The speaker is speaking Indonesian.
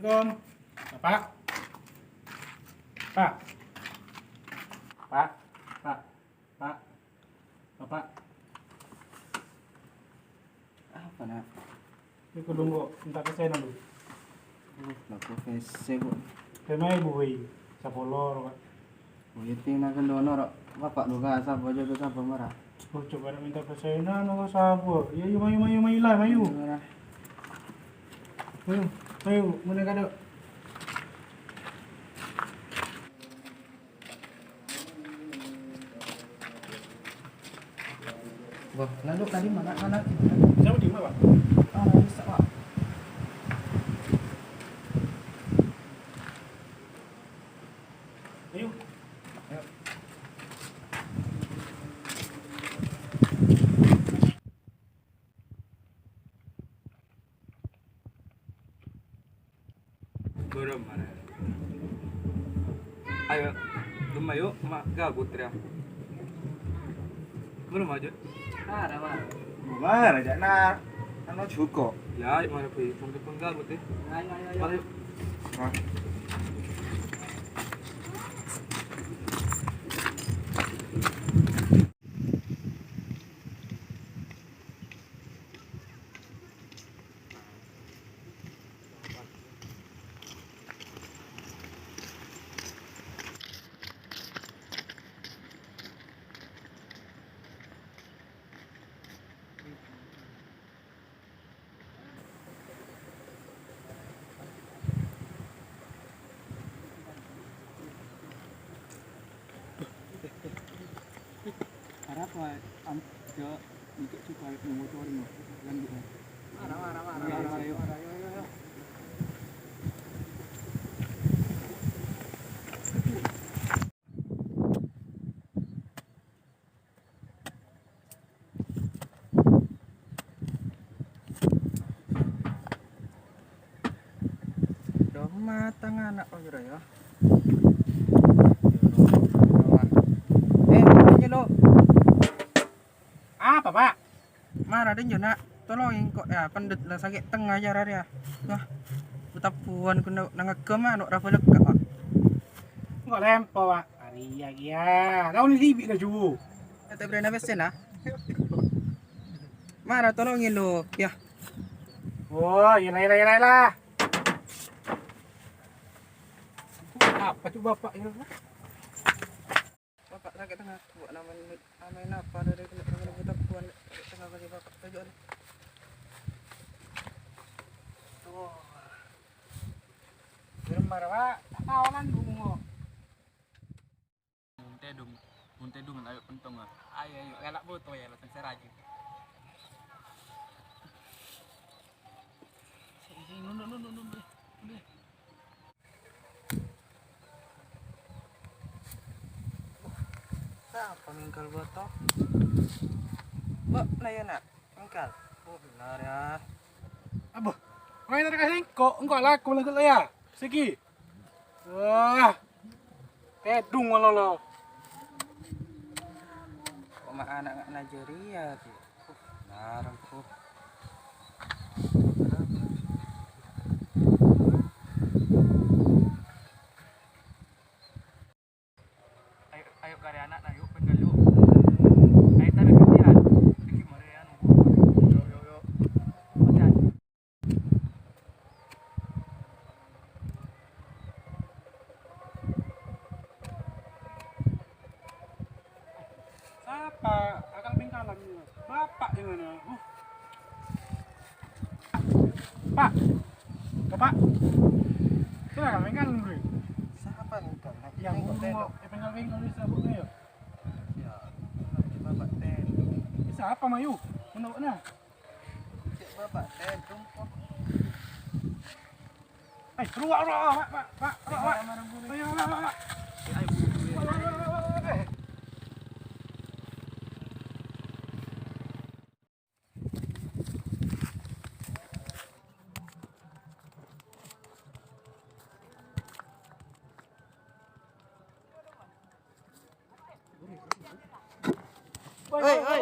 Assalamualaikum. Pak. Pak. Pak. Pak. Pak. Bapak. Apa nak? Iku dulu minta pesen dulu. Laku PC kok. Kemai buwi. Sapolor, Pak. Witi nak kendono rok. Bapak duga sapa aja ke sapa marah. Oh, coba minta pesenan apa sabo. Ya, mayu lah, mayu. Mayu, mana kado? Wah, lalu tadi mana? Siapa di mana, Pak? Ah, bisa, Pak. Ayo. Ayo. Belum mana? Ayo, rumah yuk, mak gabut ya. Belum aja. Ada, Pak. Bubar aja nak. Ano juga. Ya, mana pergi? Sampai pun gabut ya. Ayo. Mari. Harap Pak, jo untuk supaya motor mo. Lanjut. Marah. Ayo. Dong matang anak oh ya. Ini lo. Apa, Pak? Marah din yun nak. Tolongin kok ya pandit lah sakit tengah aja ya. Wah. Butapuan ku nangagam ano ra pala ka. Enggak lempo, Pak. Ariya ya. Tahu ni libi na ju. Ate bre na besen ah. Marah tolongin lo. Ya. Oh, yalah. Apa tuh Bapak ya? Bapak sakit tengah. Buat naman amain apa dari kena butapuan tengah kali bapak tujuan. Oh. Belum marah, Pak. Kawanan bungo. Munte dung ayo pentong ah. Ayo, elak boto ya, latang seraji. Nun. Apa mingkal botok? Mbak, nah ya nak, mingkal. Oh benar ya. Apa? Main tak kasih kok enggak laku lagi lah ya. Segi. Wah. Tedung lo. Kok mak anak nggak Nigeria sih? Larang kok. Ayo kare anak na yuk pengal yuk. Ayo tabi kerjaan. Iki mare anu. Yo. Macam. Siapa? Akan bingkalan ni. Bapak di mana? Pak. Bapak. Sila kan bingkalan bro. Siapa mingkal? Yang bungo, bingkal di sabuk ni ya. Ya, nanti bapak ten. Bisa apa Mayu? Menurut na. Cik bapak ten, tumpuk. Ruak, Pak. Ayo, Pak. Oi. Oi.